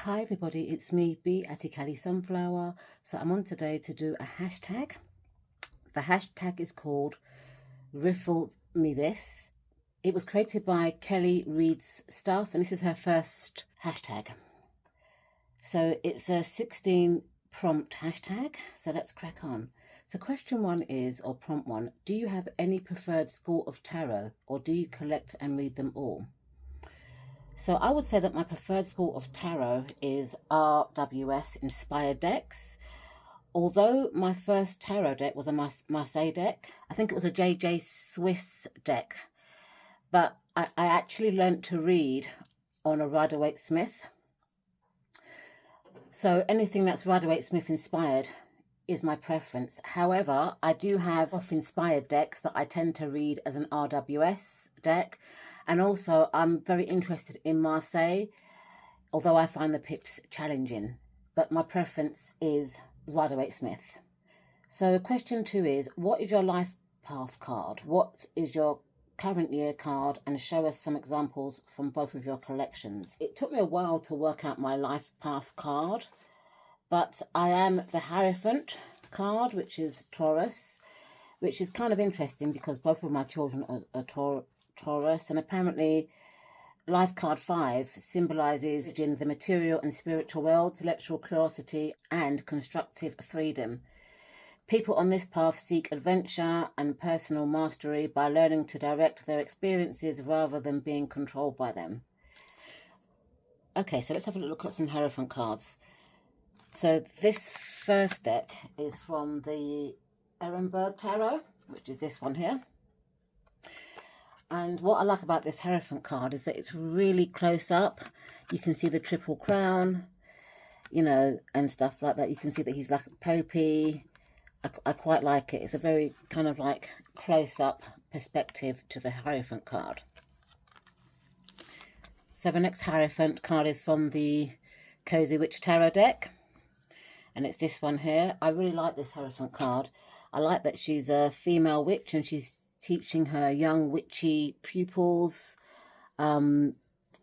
Hi everybody, it's me, B Atikali Sunflower. So I'm on today to do a hashtag. The hashtag is called Riffle Me This. It was created by Kelly Reed's Stuff, and this is her first hashtag. So it's a 16 prompt hashtag, so let's crack on. So question one is, or prompt one, do you have any preferred school of tarot, or do you collect and read them all? So I would say that my preferred school of tarot is RWS Inspired Decks. Although my first tarot deck was a Marseille deck, I think it was a JJ Swiss deck, but I actually learnt to read on a Rider-Waite-Smith. So anything that's Rider-Waite-Smith inspired is my preference. However, I do have inspired decks that I tend to read as an RWS deck. And also, I'm very interested in Marseille, although I find the pips challenging. But my preference is Rider-Waite-Smith. So question two is, what is your life path card? What is your current year card? And show us some examples from both of your collections. It took me a while to work out my life path card, but I am the Hierophant card, which is Taurus, which is kind of interesting because both of my children are Taurus, and apparently life card 5 symbolizes in the material and spiritual world, intellectual curiosity and constructive freedom. People on this path seek adventure and personal mastery by learning to direct their experiences rather than being controlled by them. Okay, so let's have a look at some Hierophant cards. So this first deck is from the Ehrenberg Tarot, which is this one here. And what I like about this Hierophant card is that it's really close up. You can see the triple crown, you know, and stuff like that. You can see that he's like a popey. I quite like it. It's a very kind of like close up perspective to the Hierophant card. So the next Hierophant card is from the Cozy Witch Tarot deck. And it's this one here. I really like this Hierophant card. I like that she's a female witch and she's teaching her young witchy pupils the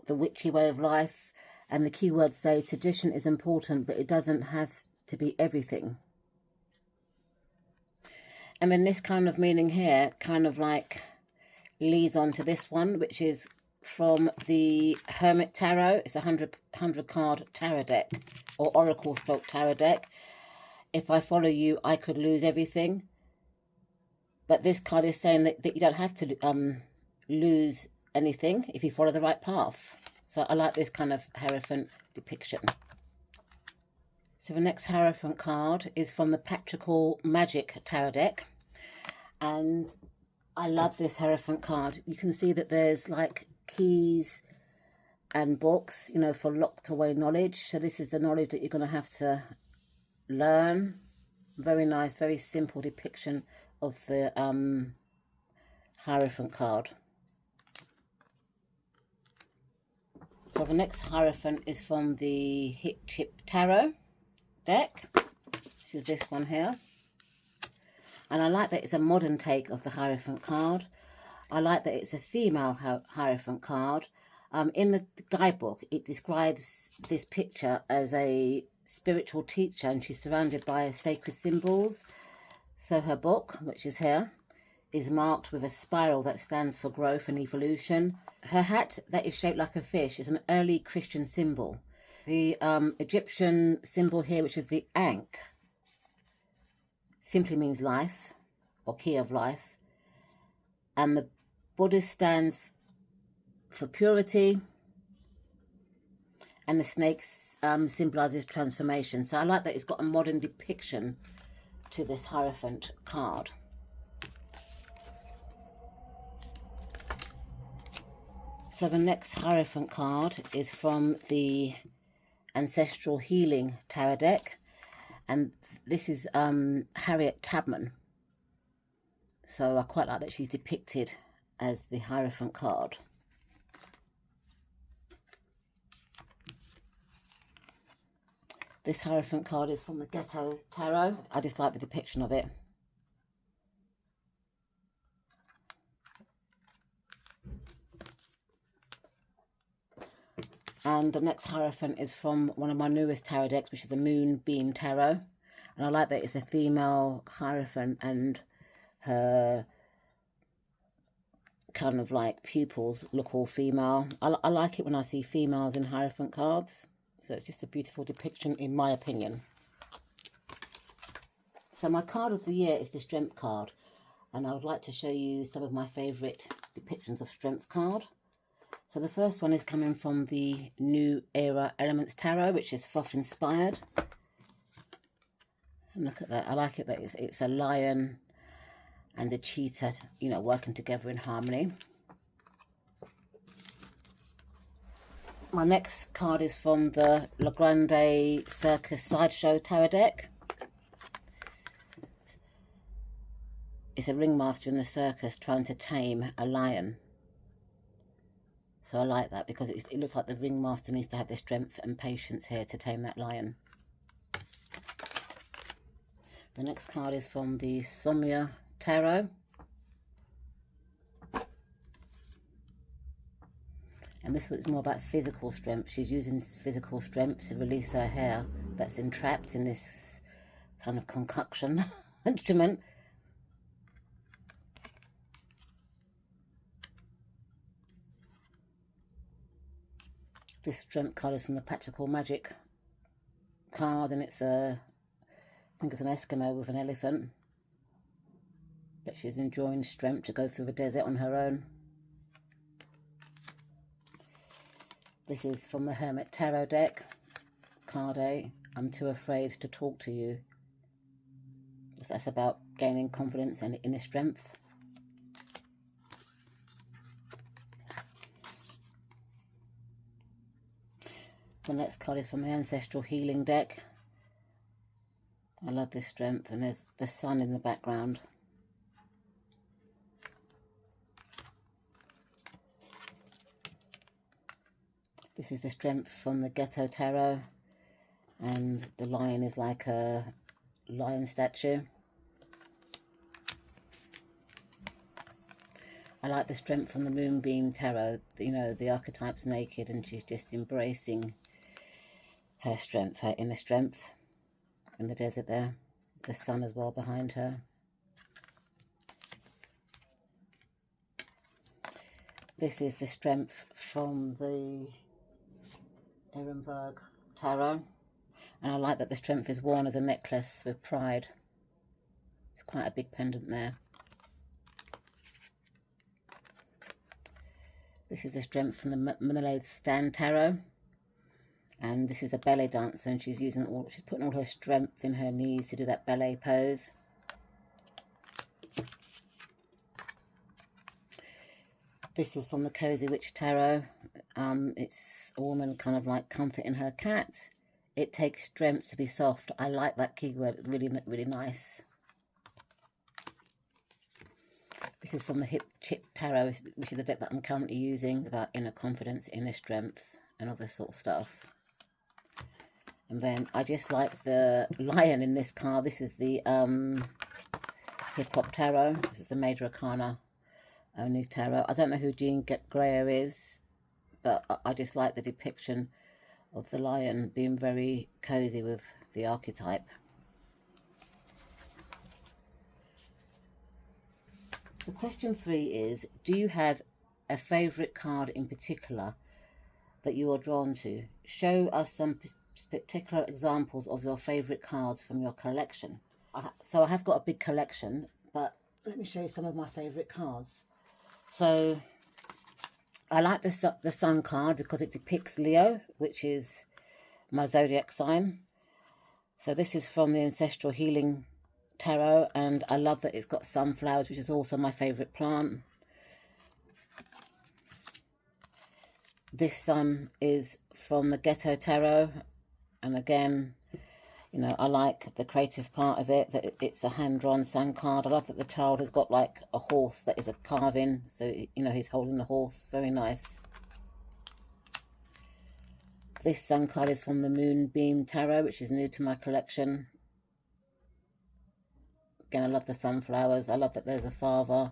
witchy way of life, and the keywords say tradition is important, but it doesn't have to be everything. And then this kind of meaning here kind of like leads on to this one, which is from the Hermit Tarot. It's a 100 card tarot deck, or oracle stroke tarot deck. If I follow you, I could lose everything. But this card is saying that you don't have to lose anything if you follow the right path. So I like this kind of Hierophant depiction. So the next Hierophant card is from the Patrical Magic Tarot deck. And I love this Hierophant card. You can see that there's like keys and books, you know, for locked away knowledge. So this is the knowledge that you're going to have to learn. Very nice, very simple depiction of the Hierophant card. So the next Hierophant is from the Hip Chip Tarot deck, which is this one here. And I like that it's a modern take of the Hierophant card. I like that it's a female Hierophant card. In the guidebook, it describes this picture as a spiritual teacher, and she's surrounded by sacred symbols. So her book, which is here, is marked with a spiral that stands for growth and evolution. Her hat that is shaped like a fish is an early Christian symbol. The Egyptian symbol here, which is the Ankh, simply means life, or key of life. And the Buddhist stands for purity. And the snake symbolizes transformation. So I like that it's got a modern depiction to this Hierophant card. So the next Hierophant card is from the Ancestral Healing Tarot deck, and this is Harriet Tubman. So I quite like that she's depicted as the Hierophant card. This Hierophant card is from the Ghetto Tarot. I just like the depiction of it. And And the next Hierophant is from one of my newest tarot decks, which is the Moonbeam Tarot. And I like that it's a female Hierophant and her kind of like pupils look all female. I like it when I see females in Hierophant cards. So it's just a beautiful depiction in my opinion. So my card of the year is the Strength card. And I would like to show you some of my favourite depictions of Strength card. So the first one is coming from the New Era Elements Tarot, which is Thoth inspired. And look at that. I like it that it's a lion and a cheetah, you know, working together in harmony. My next card is from the La Grande Circus Sideshow Tarot deck. It's a ringmaster in the circus trying to tame a lion. So I like that because it looks like the ringmaster needs to have the strength and patience here to tame that lion. The next card is from the Somia Tarot. And this one's more about physical strength. She's using physical strength to release her hair that's entrapped in this kind of concoction instrument. This Strength card is from the Practical Magic card, and it's I think it's an Eskimo with an elephant. But she's enjoying strength to go through the desert on her own. This is from the Hermit Tarot deck, card A, I'm too afraid to talk to you. That's about gaining confidence and inner strength. The next card is from the Ancestral Healing deck. I love this strength, and there's the sun in the background. This is the strength from the Ghetto Tarot, and the lion is like a lion statue. I like the strength from the Moonbeam Tarot. You know, the archetype's naked and she's just embracing her strength, her inner strength in the desert there. The sun as well behind her. This is the strength from the Ehrenberg Tarot. And I like that the strength is worn as a necklace with pride. It's quite a big pendant there. This is the strength from the Manolade Stand Tarot. And this is a ballet dancer, and she's putting all her strength in her knees to do that ballet pose. This is from the Cozy Witch Tarot. It's a woman kind of like comforting her cat. It takes strength to be soft. I like that keyword. It's really, really nice. This is from the Hip Chip Tarot, which is the deck that I'm currently using, about inner confidence, inner strength, and all this sort of stuff. And then I just like the lion in this card. This is the Hip Hop Tarot. This is the Major Arcana only tarot. I don't know who Jean Greer is, but I just like the depiction of the lion being very cozy with the archetype. So question 3 is, do you have a favourite card in particular that you are drawn to? Show us some particular examples of your favourite cards from your collection. So I have got a big collection, but let me show you some of my favourite cards. So I like the Sun card because it depicts Leo, which is my zodiac sign. So this is from the Ancestral Healing Tarot, and I love that it's got sunflowers, which is also my favourite plant. This sun is from the Ghetto Tarot, and again, you know, I like the creative part of it, that it's a hand-drawn sun card. I love that the child has got like a horse that is a carving, so, you know, he's holding the horse. Very nice. This sun card is from the Moonbeam Tarot, which is new to my collection. Again, I love the sunflowers. I love that there's a father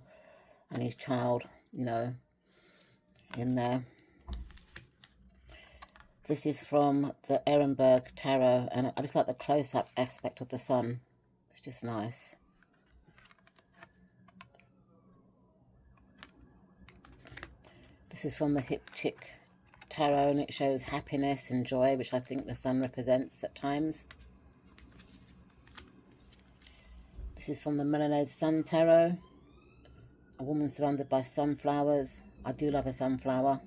and his child, you know, in there. This is from the Ehrenberg Tarot, and I just like the close-up aspect of the sun. It's just nice. This is from the Hip Chick Tarot, and it shows happiness and joy, which I think the sun represents at times. This is from the Melanated Sun Tarot. A woman surrounded by sunflowers. I do love a sunflower.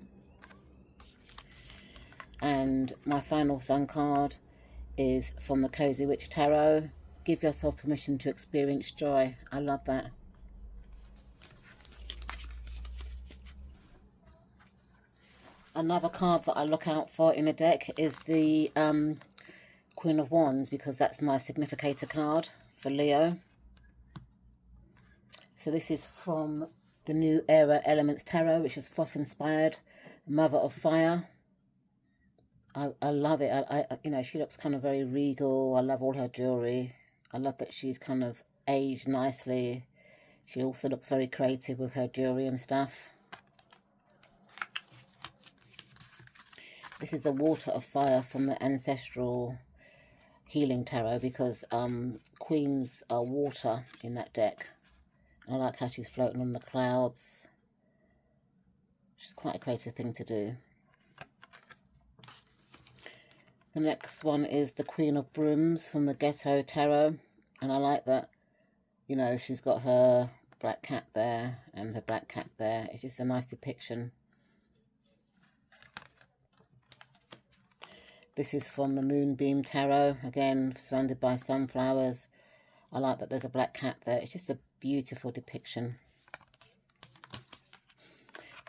And my final sun card is from the Cozy Witch Tarot. Give yourself permission to experience joy. I love that. Another card that I look out for in a deck is the Queen of Wands, because that's my significator card for Leo. So this is from the New Era Elements Tarot, which is Thoth inspired, Mother of Fire. I love it. You know, she looks kind of very regal. I love all her jewellery. I love that she's kind of aged nicely. She also looks very creative with her jewellery and stuff. This is the Water of Fire from the Ancestral Healing Tarot, because queens are water in that deck. I like how she's floating on the clouds. Which is quite a creative thing to do. The next one is the Queen of Brooms from the Ghetto Tarot. And I like that, you know, she's got her black cat there and her black cat there. It's just a nice depiction. This is from the Moonbeam Tarot. Again, surrounded by sunflowers. I like that there's a black cat there. It's just a beautiful depiction.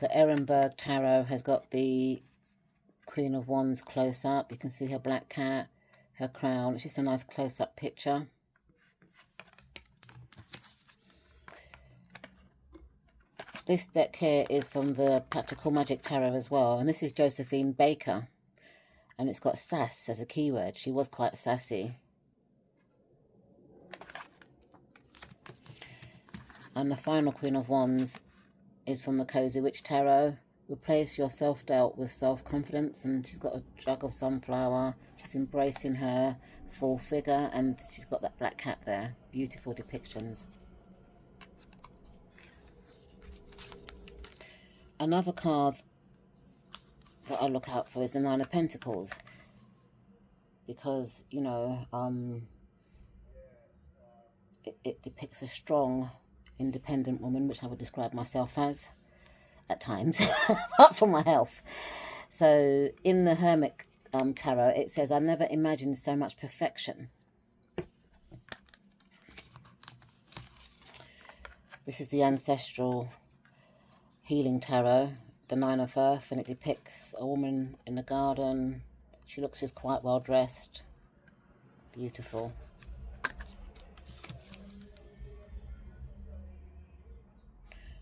The Ehrenberg Tarot has got the Queen of Wands close up. You can see her black cat, her crown. It's just a nice close up picture. This deck here is from the Practical Magic Tarot as well, and this is Josephine Baker, and it's got sass as a keyword. She was quite sassy. And the final Queen of Wands is from the Cozy Witch Tarot. Replace your self-doubt with self-confidence. And she's got a jug of sunflower. She's embracing her full figure, and she's got that black cat there. Beautiful depictions. Another card that I look out for is the Nine of Pentacles, because, you know, it depicts a strong, independent woman, which I would describe myself as at times, apart from my health. So in the Hermit Tarot, it says, I never imagined so much perfection. This is the Ancestral Healing Tarot, the Nine of Earth, and it depicts a woman in a garden. She looks just quite well dressed. Beautiful.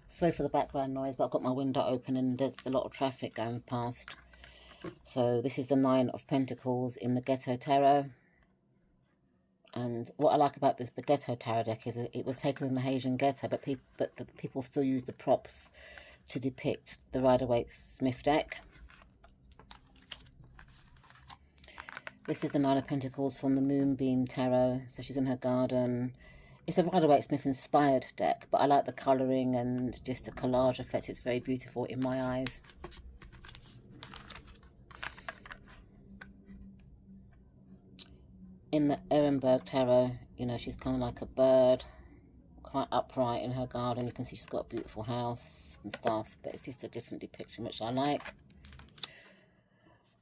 Sorry for the background noise, but I've got my window open and there's a lot of traffic going past. So this is the Nine of Pentacles in the Ghetto Tarot. And what I like about the Ghetto Tarot deck is it was taken in the Haitian Ghetto, but the people still use the props to depict the Rider-Waite-Smith deck. This is the Nine of Pentacles from the Moonbeam Tarot. So she's in her garden. It's a Rider-Waite-Smith inspired deck, but I like the colouring and just the collage effect. It's very beautiful in my eyes. In the Ehrenberg Tarot, you know, she's kind of like a bird, quite upright in her garden. You can see she's got a beautiful house and stuff, but it's just a different depiction, which I like.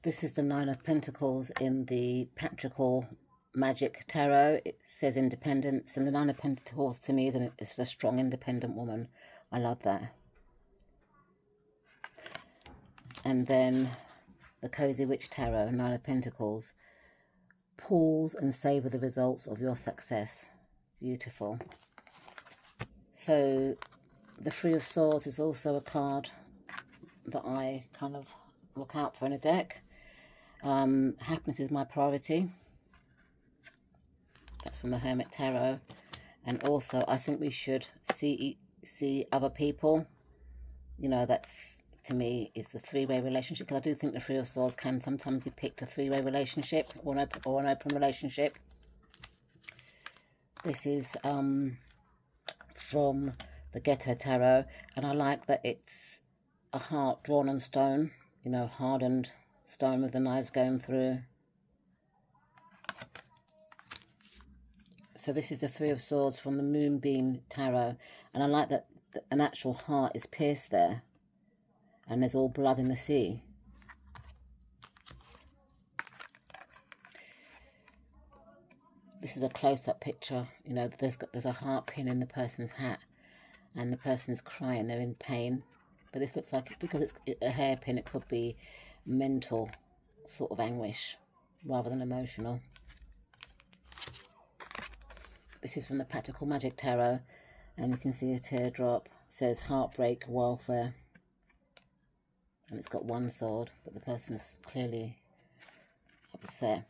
This is the Nine of Pentacles in the Practical Magic Tarot. It says independence, and the Nine of Pentacles to me is a strong, independent woman. I love that. And then the Cozy Witch Tarot, Nine of Pentacles. Pause and savor the results of your success. Beautiful. So the Three of Swords is also a card that I kind of look out for in a deck. Happiness is my priority. That's from the Hermit Tarot. And also, I think we should see other people. You know, that's to me is the three-way relationship, because I do think the Three of Swords can sometimes depict a three-way relationship or an open relationship. This is from the Ghetto Tarot, and I like that it's a heart drawn on stone, you know, hardened stone with the knives going through. So this is the Three of Swords from the Moonbeam Tarot, and I like that an actual heart is pierced there, and there's all blood in the sea. This is a close-up picture. You know, there's a heart pin in the person's hat, and the person's crying. They're in pain. But this looks like, because it's a hairpin, it could be mental sort of anguish rather than emotional. This is from the Practical Magic Tarot, and you can see a teardrop. It says heartbreak, welfare, and it's got one sword, but the person's clearly upset.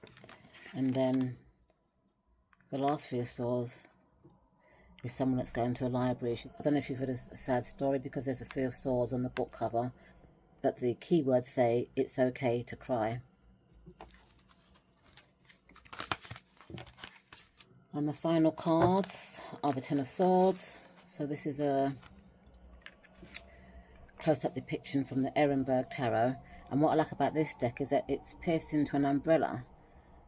And then the last Three of Swords is someone that's going to a library. I don't know if she's read a sad story, because there's a Three of Swords on the book cover, but the keywords say it's okay to cry. And the final cards are the Ten of Swords. So this is a close-up depiction from the Ehrenberg Tarot. And what I like about this deck is that it's pierced into an umbrella,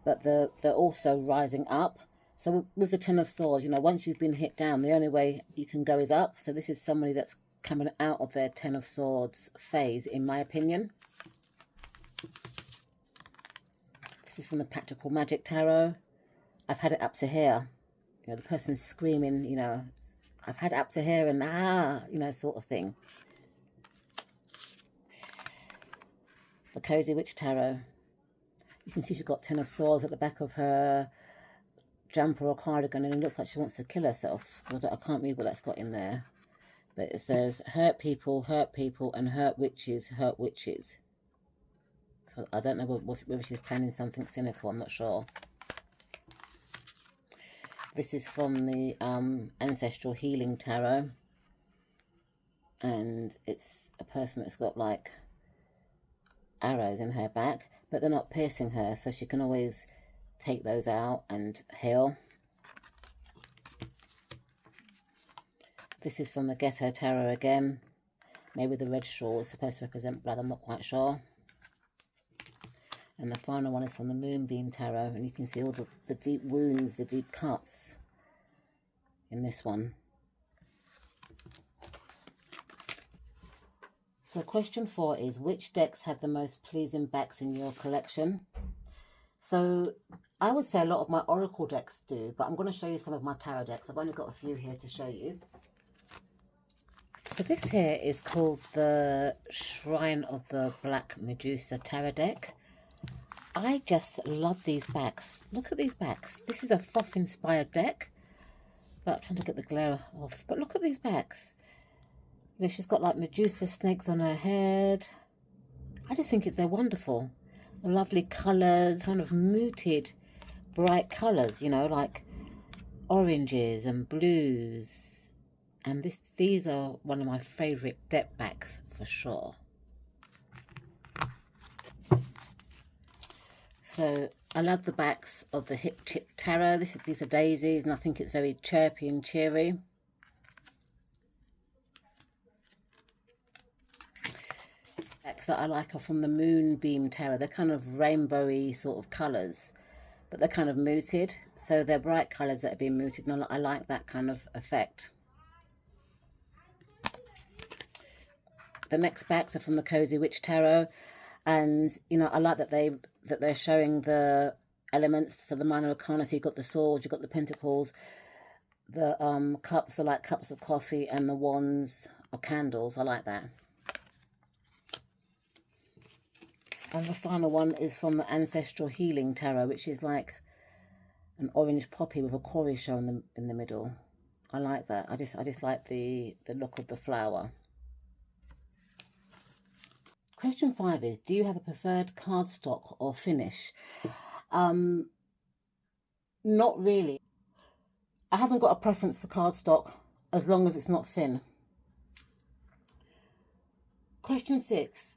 but they're also rising up. So with the Ten of Swords, you know, once you've been hit down, the only way you can go is up. So this is somebody that's coming out of their Ten of Swords phase, in my opinion. This is from the Practical Magic Tarot. I've had it up to here. You know, the person's screaming, you know, I've had it up to here, and you know, sort of thing. The Cozy Witch Tarot. You can see she's got Ten of Swords at the back of her jumper or cardigan, and it looks like she wants to kill herself. I can't read what that's got in there. But it says, hurt people, and hurt witches, hurt witches. So I don't know whether she's planning something cynical, I'm not sure. This is from the Ancestral Healing Tarot, and it's a person that's got like arrows in her back, but they're not piercing her, so she can always take those out and heal. This is from the Ghetto Tarot again. Maybe the red shawl is supposed to represent blood, I'm not quite sure. And the final one is from the Moonbeam Tarot, and you can see all the deep wounds, the deep cuts in this one. So question 4 is, which decks have the most pleasing backs in your collection? So I would say a lot of my Oracle decks do, but I'm going to show you some of my tarot decks. I've only got a few here to show you. So this here is called the Shrine of the Black Medusa tarot deck. I just love these backs. Look at these backs. This is a Thoth inspired deck, but I'm trying to get the glare off. But look at these backs. You know, she's got like Medusa snakes on her head. I just think they're wonderful. The lovely colours, kind of muted, bright colours, you know, like oranges and blues. And these are one of my favourite deck backs for sure. So I love the backs of the Hip Chip Tarot. These are daisies, and I think it's very chirpy and cheery. Backs that I like are from the Moonbeam Tarot. They're kind of rainbowy sort of colours, but they're kind of muted. So they're bright colours that have been muted, and I like that kind of effect. The next backs are from the Cozy Witch Tarot, and you know, I like that they're showing the elements. So the minor arcana, so you've got the swords, you've got the pentacles, the cups are like cups of coffee, and the wands are candles. I like that. And the final one is from the Ancestral Healing Tarot, which is like an orange poppy with a Kori show in the middle. I like that. I just like the look of the flower. Question 5 is, do you have a preferred cardstock or finish? Not really. I haven't got a preference for cardstock as long as it's not thin. Question 6.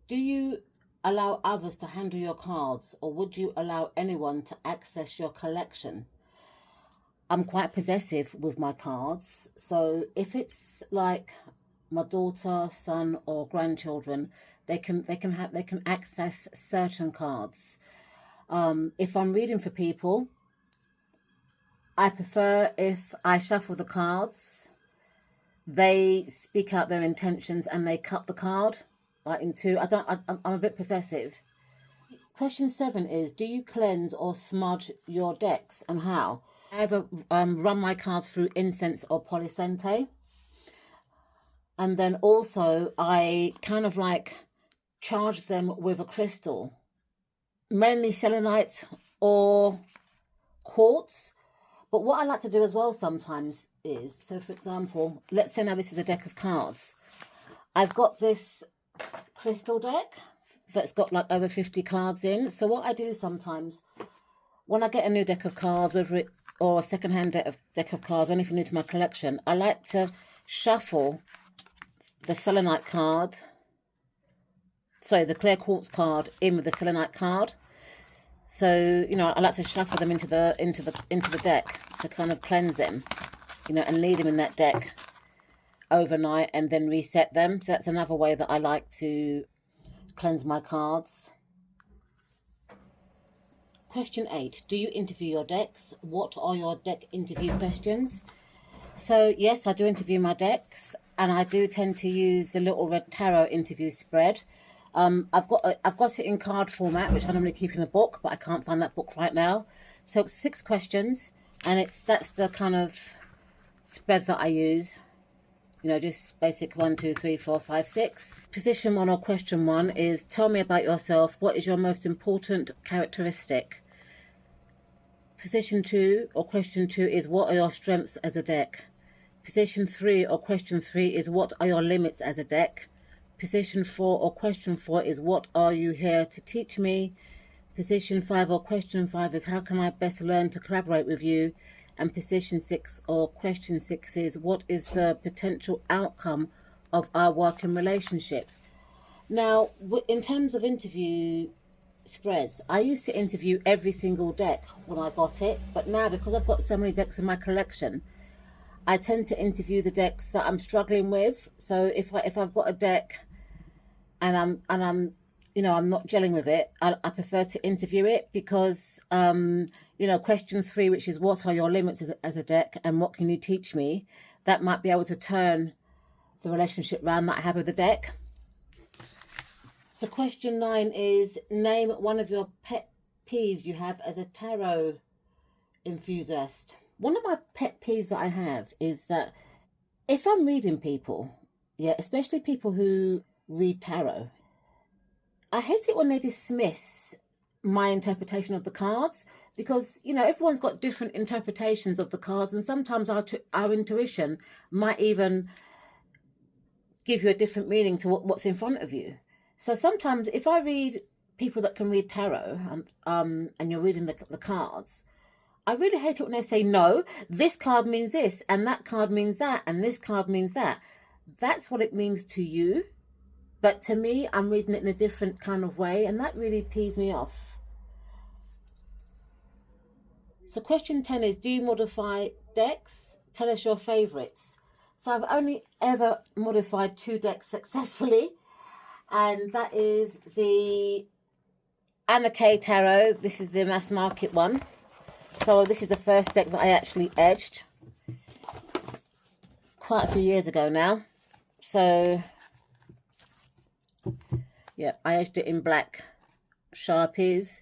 Do you allow others to handle your cards, or would you allow anyone to access your collection? I'm quite possessive with my cards, so if it's like my daughter, son, or grandchildren, they can access certain cards. If I'm reading for people, I prefer if I shuffle the cards, they speak out their intentions and they cut the card like in two. I'm a bit possessive. Question 7 is, do you cleanse or smudge your decks, and how? I ever run my cards through incense or polysente, and then also I kind of like charge them with a crystal, mainly selenite or quartz. But what I like to do as well sometimes is, so for example, let's say now this is a deck of cards. I've got this crystal deck that's got like over 50 cards in. So what I do sometimes, when I get a new deck of cards, whether it or a second-hand deck of cards, or anything new to my collection, I like to shuffle the selenite card, sorry, the clear quartz card in with the selenite card. So, you know, I like to shuffle them into the deck to kind of cleanse them, you know, and leave them in that deck overnight and then reset them. So that's another way that I like to cleanse my cards. Question 8. Do you interview your decks? What are your deck interview questions? So, yes, I do interview my decks, and I do tend to use the Little Red Tarot interview spread. I've got it in card format, which I normally keep in a book, but I can't find that book right now. So it's 6 questions, and that's the kind of spread that I use. You know, just basic 1, 2, 3, 4, 5, 6. Position 1 or question 1 is, tell me about yourself. What is your most important characteristic? Position 2 or question 2 is, what are your strengths as a deck? Position 3 or question 3 is, what are your limits as a deck? Position 4 or question 4 is, what are you here to teach me? Position 5 or question 5 is, how can I best learn to collaborate with you? And position 6 or question 6 is, what is the potential outcome of our working relationship? Now, in terms of interview spreads, I used to interview every single deck when I got it, but now because I've got so many decks in my collection, I tend to interview the decks that I'm struggling with. So if I've got a deck and I'm you know, I'm not gelling with it, I prefer to interview it because you know, question 3, which is, what are your limits as a deck and what can you teach me, that might be able to turn the relationship round that I have with the deck. So question 9 is, name one of your pet peeves you have as a tarot enthusiast. One of my pet peeves that I have is that if I'm reading people, yeah, especially people who read tarot, I hate it when they dismiss my interpretation of the cards, because, you know, everyone's got different interpretations of the cards, and sometimes our intuition might even give you a different meaning to what's in front of you. So sometimes if I read people that can read tarot, and you're reading the cards, I really hate it when they say, no, this card means this, and that card means that, and this card means that. That's what it means to you. But to me, I'm reading it in a different kind of way, and that really pees me off. So question 10 is, do you modify decks? Tell us your favourites. So I've only ever modified 2 decks successfully, and that is the Anna K Tarot. This is the mass market one. So this is the first deck that I actually edged quite a few years ago now. So yeah, I edged it in black Sharpies.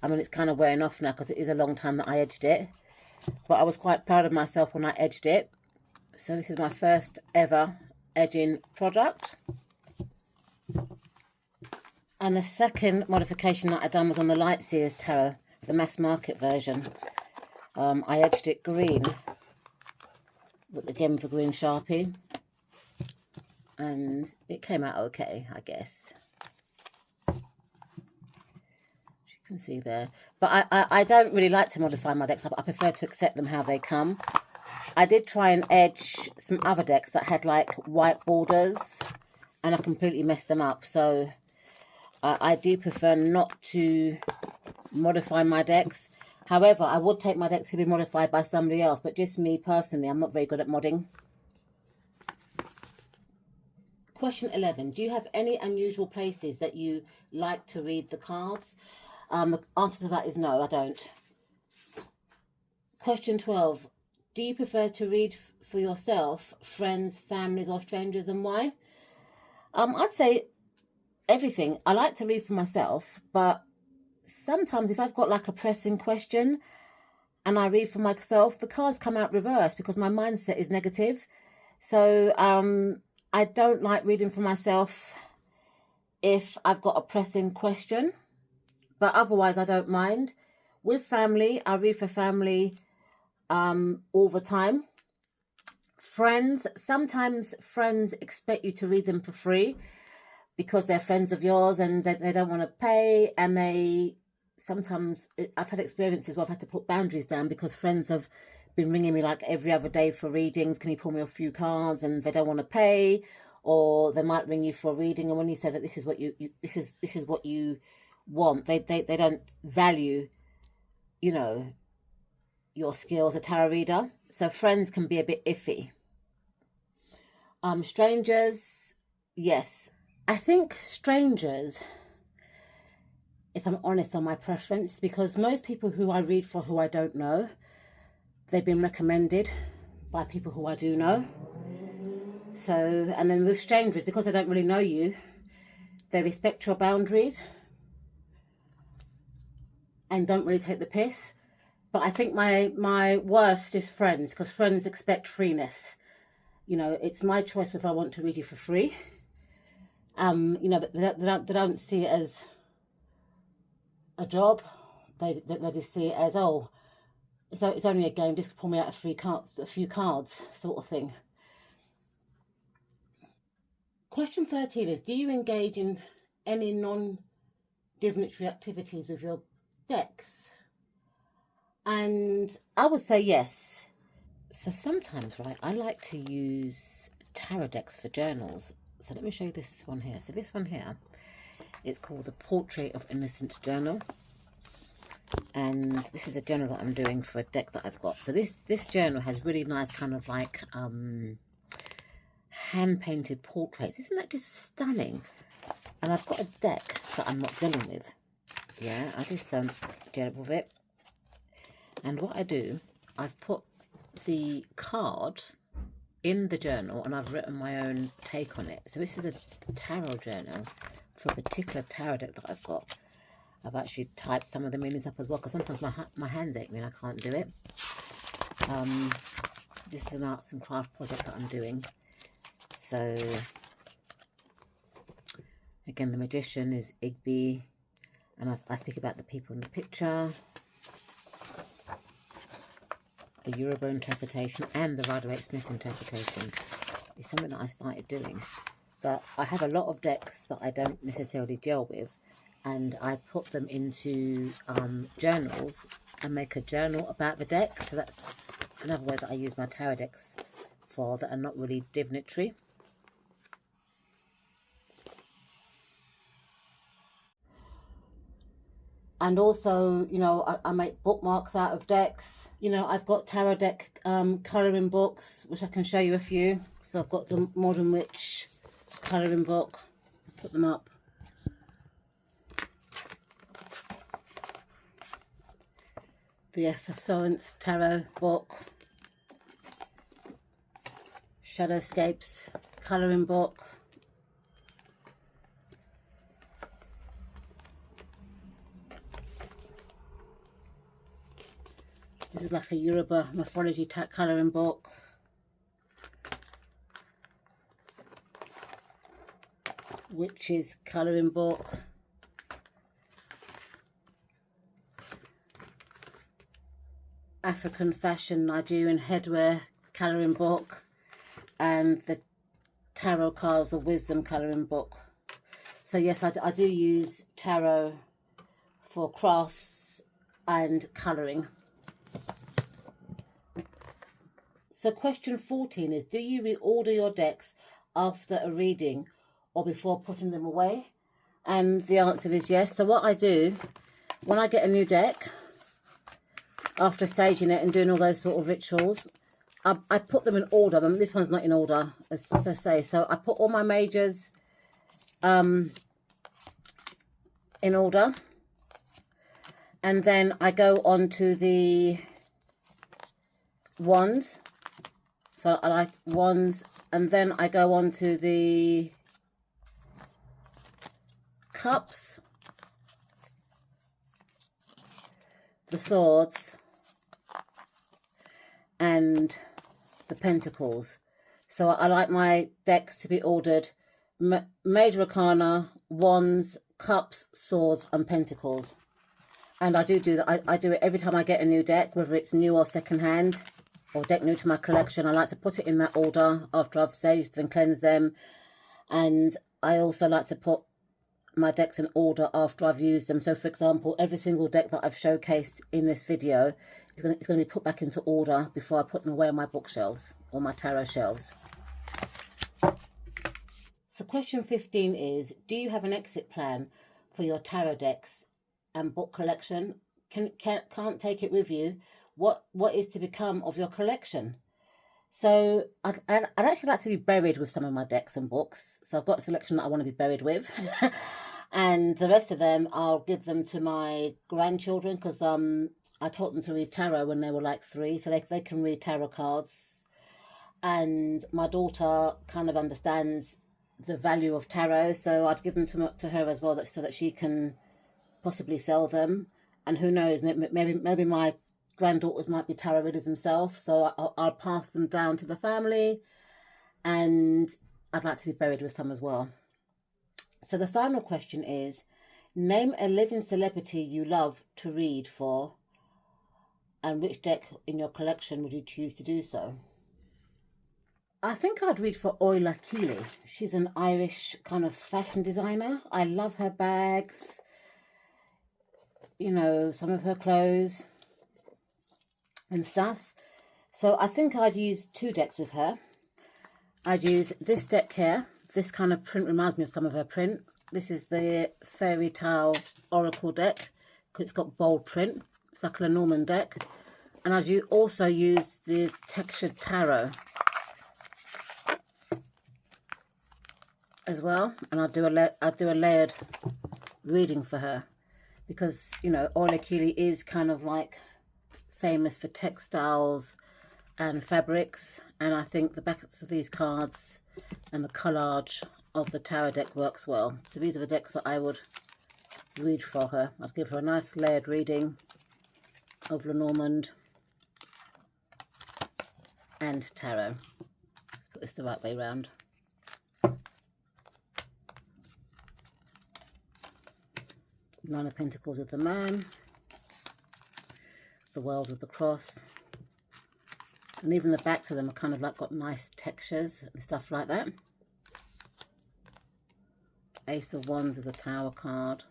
I mean, it's kind of wearing off now because it is a long time that I edged it. But I was quite proud of myself when I edged it. So this is my first ever edging product. And the second modification that I done was on the Lightseers Tarot, the mass market version. I edged it green, again with a green Sharpie. And it came out okay, I guess. You can see there, but I don't really like to modify my decks. I prefer to accept them how they come. I did try and edge some other decks that had like white borders and I completely messed them up. So I do prefer not to modify my decks. However, I would take my decks to be modified by somebody else, but just me personally, I'm not very good at modding. Question 11. Do you have any unusual places that you like to read the cards? The answer to that is no, I don't. Question 12. Do you prefer to read for yourself, friends, families, or strangers, and why? I'd say everything. I like to read for myself, but sometimes if I've got like a pressing question and I read for myself, the cards come out reversed because my mindset is negative. So I don't like reading for myself if I've got a pressing question, but otherwise I don't mind. With family, I read for family all the time. Friends, sometimes friends expect you to read them for free because they're friends of yours and they don't want to pay, and sometimes I've had experiences where I've had to put boundaries down because friends have been ringing me like every other day for readings. Can you pull me a few cards? And they don't want to pay, or they might ring you for a reading, and when you say that this is what this is what you want, they don't value, you know, your skills as a tarot reader. So friends can be a bit iffy. Strangers, yes. I think strangers, if I'm honest, are my preference, because most people who I read for who I don't know, they've been recommended by people who I do know. So, and then with strangers, because they don't really know you, they respect your boundaries and don't really take the piss. But I think my worst is friends, because friends expect freeness. You know, it's my choice if I want to read you for free. You know, they don't see it as a job. They just see it as, oh, it's only a game, just pull me out a few cards sort of thing. Question 13 is, do you engage in any non-divinatory activities with your decks? And I would say yes. So sometimes, right, I like to use tarot decks for journals. So let me show you this one here. So this one here, it's called the Portrait of Innocent Journal. And this is a journal that I'm doing for a deck that I've got. So this journal has really nice kind of like hand-painted portraits. Isn't that just stunning? And I've got a deck that I'm not dealing with. Yeah, I just don't deal with it. And what I do, I've put the card in the journal and I've written my own take on it. So this is a tarot journal for a particular tarot deck that I've got. I've actually typed some of the meanings up as well, because sometimes my hands ache me and I can't do it. This is an arts and craft project that I'm doing. So again, the magician is Igby, and I speak about the people in the picture, the Yoruba interpretation, and the Rider-Waite-Smith interpretation. It's something that I started doing, but I have a lot of decks that I don't necessarily gel with, and I put them into journals and make a journal about the deck. So that's another way that I use my tarot decks for that are not really divinatory. And also, you know, I make bookmarks out of decks. You know, I've got tarot deck colouring books, which I can show you a few. So I've got the Modern Witch colouring book. Let's put them up. The Effervescence Tarot book. Shadowscapes colouring book. This is like a Yoruba mythology colouring book. Witches colouring book. African fashion Nigerian headwear colouring book. And the Tarot Cards of Wisdom colouring book. So yes, I do use tarot for crafts and colouring. So question 14 is, do you reorder your decks after a reading, or before putting them away? And the answer is yes. So what I do, when I get a new deck, after staging it and doing all those sort of rituals, I put them in order. I mean, this one's not in order as per se. So I put all my majors in order. And then I go on to the wands. So I like wands. And then I go on to the cups, the swords, and the pentacles. So I like my decks to be ordered major arcana, wands, cups, swords, and pentacles. And I do that. I do it every time I get a new deck, whether it's new or second hand, or deck new to my collection. I like to put it in that order after I've saged and cleansed them. And I also like to put my decks in order after I've used them. So for example, every single deck that I've showcased in this video is going to be put back into order before I put them away on my bookshelves or my tarot shelves. So question 15 is, do you have an exit plan for your tarot decks and book collection? Can't take it with you. What is to become of your collection? So I'd actually like to be buried with some of my decks and books. So I've got a selection that I want to be buried with. And the rest of them, I'll give them to my grandchildren, because I taught them to read tarot when they were like 3. So they can read tarot cards. And my daughter kind of understands the value of tarot. So I'd give them to her as well, so that she can possibly sell them. And who knows, maybe my granddaughters might be tarot readers themselves, so I'll pass them down to the family, and I'd like to be buried with some as well. So the final question is, name a living celebrity you love to read for, and which deck in your collection would you choose to do so? I think I'd read for Oila Keeley. She's an Irish kind of fashion designer. I love her bags, you know, some of her clothes and stuff. So I think I'd use 2 decks with her. I'd use this deck here. This kind of print reminds me of some of her print. This is the Fairy Tale Oracle deck. It's got bold print. It's like a Lenormand deck. And I'd also use the Textured Tarot as well. And I'd do a layered reading for her, because, you know, Oila Keeley is kind of like famous for textiles and fabrics, and I think the backs of these cards and the collage of the tarot deck works well. So these are the decks that I would read for her. I'd give her a nice layered reading of Lenormand and tarot. Let's put this the right way round. Nine of Pentacles with the Man, the World with the Cross, and even the backs of them are kind of like got nice textures and stuff like that. Ace of Wands with the Tower card,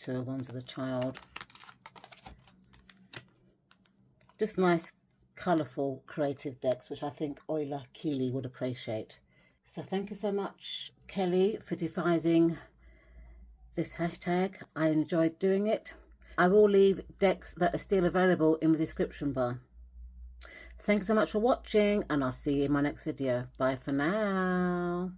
Two of Wands with the Child. Just nice, colourful, creative decks, which I think Oila Keeley would appreciate. So thank you so much, Kelly, for devising this hashtag. I enjoyed doing it. I will leave decks that are still available in the description bar. Thanks so much for watching, and I'll see you in my next video. Bye for now.